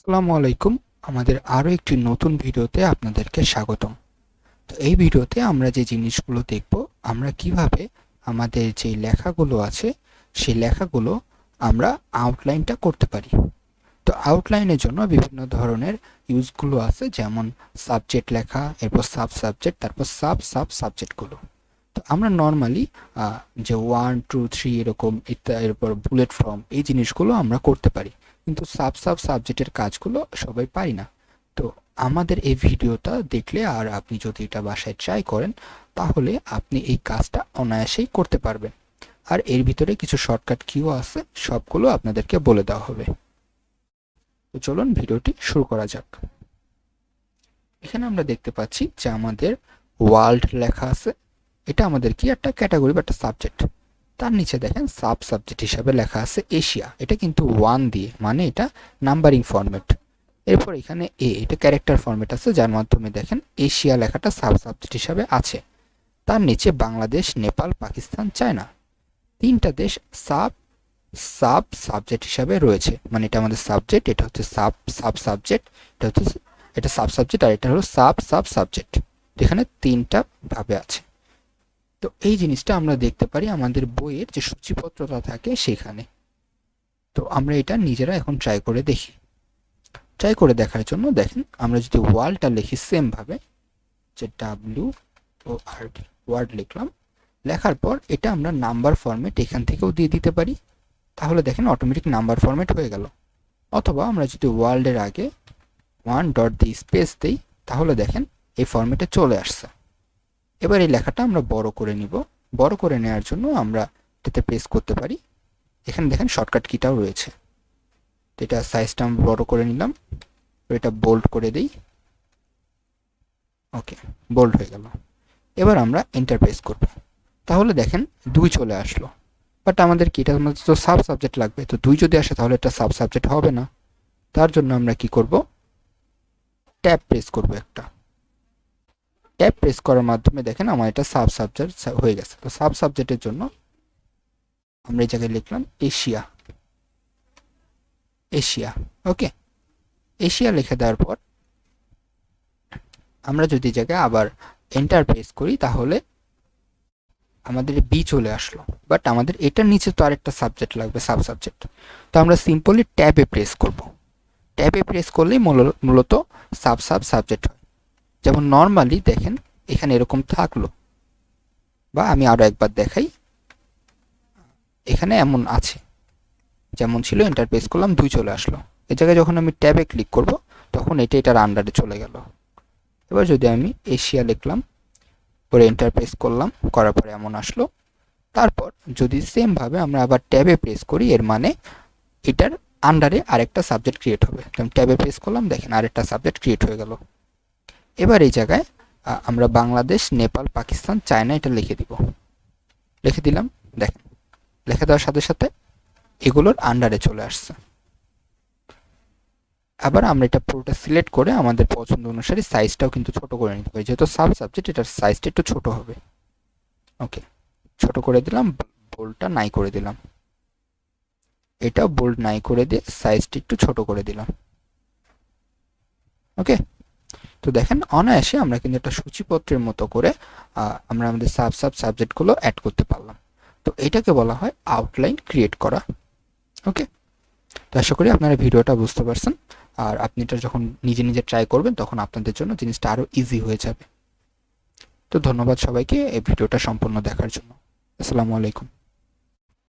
আসসালামু আলাইকুম। আমাদের আরো একটি নতুন ভিডিওতে আপনাদেরকে স্বাগতম। তো এই ভিডিওতে আমরা যে জিনিসগুলো দেখব, আমরা কিভাবে আমাদের যে লেখাগুলো আছে সেই লেখাগুলো আমরা আউটলাইনটা করতে পারি। তো আউটলাইনের জন্য বিভিন্ন ধরনের ইউজগুলো আছে, যেমন সাবজেক্ট লেখা, এরপর সাব সাবজেক্ট, তারপর সাব সাব সাবজেক্টগুলো। তো আমরা নর্মালি যে 1 2 3 এরকম এরপর বুলেট ফর্ম এই জিনিসগুলো আমরা করতে পারি, কিন্তু সাব সাব সাবজেক্টের কাজগুলো সবাই পারি না। তো আমাদের এই ভিডিওটা দেখলে আর আপনি যদি এটা বাসায় ট্রাই করেন, তাহলে আপনি এই কাজটা অনায়াসেই করতে পারবেন। আর এর ভিতরে কিছু শর্টকাট কিও আছে, সবগুলো আপনাদেরকে বলে দেওয়া হবে। তো চলুন ভিডিওটি শুরু করা যাক। এখানে আমরা দেখতে পাচ্ছি যে আমাদের ওয়ার্ল্ড লেখা আছে। এটা আমাদের কি একটা ক্যাটাগরি বা একটা সাবজেক্ট। তার নিচে দেখেন সাব সাবজেক্ট হিসাবে লেখা আছে এশিয়া। এটা কিন্তু 1 দিয়ে, মানে এটা নাম্বারিং ফরম্যাট। এরপর এখানে এটা ক্যারেক্টার ফরম্যাট আছে, যার মাধ্যমে দেখেন এশিয়া লেখাটা সাব সাবজেক্ট হিসাবে আছে। তার নিচে বাংলাদেশ, নেপাল, পাকিস্তান, চায়না, তিনটা দেশ সাব সাব সাবজেক্ট হিসাবে রয়েছে। মানে এটা আমাদের সাবজেক্ট, এটা হচ্ছে সাব সাব সাবজেক্ট, এটা সাব সাবজেক্ট, আর এটা হলো সাব সাব সাবজেক্ট। এখানে তিনটা ভাবে আছে। তো এই জিনিসটা আমরা দেখতে পারি আমাদের বইয়ের যে সূচিপত্রটা থাকে সেখানে। তো আমরা এটা নিজেরা এখন ট্রাই করে দেখি। ট্রাই করে দেখার জন্য দেখেন, আমরা যদি ওয়ার্ল্ডটা লিখি সেম ভাবে, যে WORD ওয়ার্ড লিখলাম, লেখার পর এটা আমরা নাম্বার ফরম্যাট এখান থেকেও দিয়ে দিতে পারি। তাহলে দেখেন অটোমেটিক নাম্বার ফরম্যাট হয়ে গেল। অথবা আমরা যদি ওয়ার্ল্ডের আগে 1 ডট দিয়ে স্পেস দিই, তাহলে দেখেন এই ফরম্যাটে চলে আসছে। এবার এই লেখাটা আমরা বড় করে নিব। বড় করে নেওয়ার জন্য আমরা এটাতে প্রেস করতে পারি। এখানে দেখেন শর্টকাট কিটাও রয়েছে। তো এটা সাইজটা আমরা বড় করে নিলাম, এটা বোল্ড করে দিই। ওকে, বোল্ড হয়ে গেল। এবার আমরা এন্টার প্রেস করব। তাহলে দেখেন 2 চলে আসলো। বাট আমাদের কি, এটা আমাদের তো সাব সাবজেক্ট লাগবে, তো 2 যদি আসে তাহলে এটা সাব সাবজেক্ট হবে না। তার জন্য আমরা কি করব, ট্যাব প্রেস করব একটা। ট্যাব প্রেস করার মাধ্যমে দেখেন আমার এটা সাব সাবজেক্ট হয়ে গেছে। তো সাব সাবজেক্টের জন্য আমরা এই জায়গায় লিখলাম এশিয়া। এশিয়া, ওকে। এশিয়া লিখে দেওয়ার পর আমরা যদি জায়গায় আবার এন্টার প্রেস করি, তাহলে আমাদের বি চলে আসলো। বাট আমাদের এটার নিচে তো আরেকটা সাবজেক্ট লাগবে, সাব সাবজেক্ট। তো আমরা সিম্পলি ট্যাবে প্রেস করব। ট্যাবে প্রেস করলেই মূলত সাব সাব সাবজেক্ট হয়। যেমন নর্মালি দেখেন এখানে এরকম থাকলো, বা আমি আরো একবার দেখাই, এখানে এমন আছে যেমন ছিল, এন্টার প্রেস করলাম, 2 চলে আসলো। এই জায়গায় যখন আমি ট্যাবে ক্লিক করব, তখন এটার আন্ডারে চলে গেল। এবার যদি আমি এশিয়া লিখলাম, পরে এন্টার প্রেস করলাম, করার পরে এমন আসলো। তারপর যদি সেম ভাবে আমরা আবার ট্যাবে প্রেস করি, এর মানে এটার আন্ডারে আরেকটা সাবজেক্ট ক্রিয়েট হবে। আমি ট্যাবে প্রেস করলাম, দেখেন আরেকটা সাবজেক্ট ক্রিয়েট হয়ে গেল। এবার এই জায়গায় আমরা বাংলাদেশ, নেপাল, পাকিস্তান, চায়না এটা লিখে দিব। লিখে দিলাম, দেখেন লিখে দেওয়ার সাথে সাথে এগুলোর আন্ডারে চলে আসছে। আবার আমরা এটা পুরোটা সিলেক্ট করে আমাদের পছন্দ অনুসারে সাইজটাও কিন্তু ছোট করে নিতে পারি, যেহেতু সাব সাবজেক্ট এটার সাইজটা একটু ছোট হবে। ওকে, ছোট করে দিলাম, বোল্ডটা নাই করে দিলাম, এটাও বোল্ড নাই করে দিয়ে সাইজটা একটু ছোট করে দিলাম। ওকে, তো দেখেন অনায়াসে আমরা কিন্তু একটা সূচিপত্রের মতো করে আমরা আমাদের সাব সাব সাবজেক্টগুলো অ্যাড করতে পারলাম। তো এটাকে বলা হয় আউটলাইন ক্রিয়েট করা। ওকে, তো আশা করি আপনারা ভিডিওটা বুঝতে পারছেন। আর আপনি এটা যখন নিজে নিজে ট্রাই করবেন, তখন আপনাদের জন্য জিনিসটা আরো ইজি হয়ে যাবে। তো ধন্যবাদ সবাইকে এই ভিডিওটা সম্পূর্ণ দেখার জন্য। আসসালামু আলাইকুম।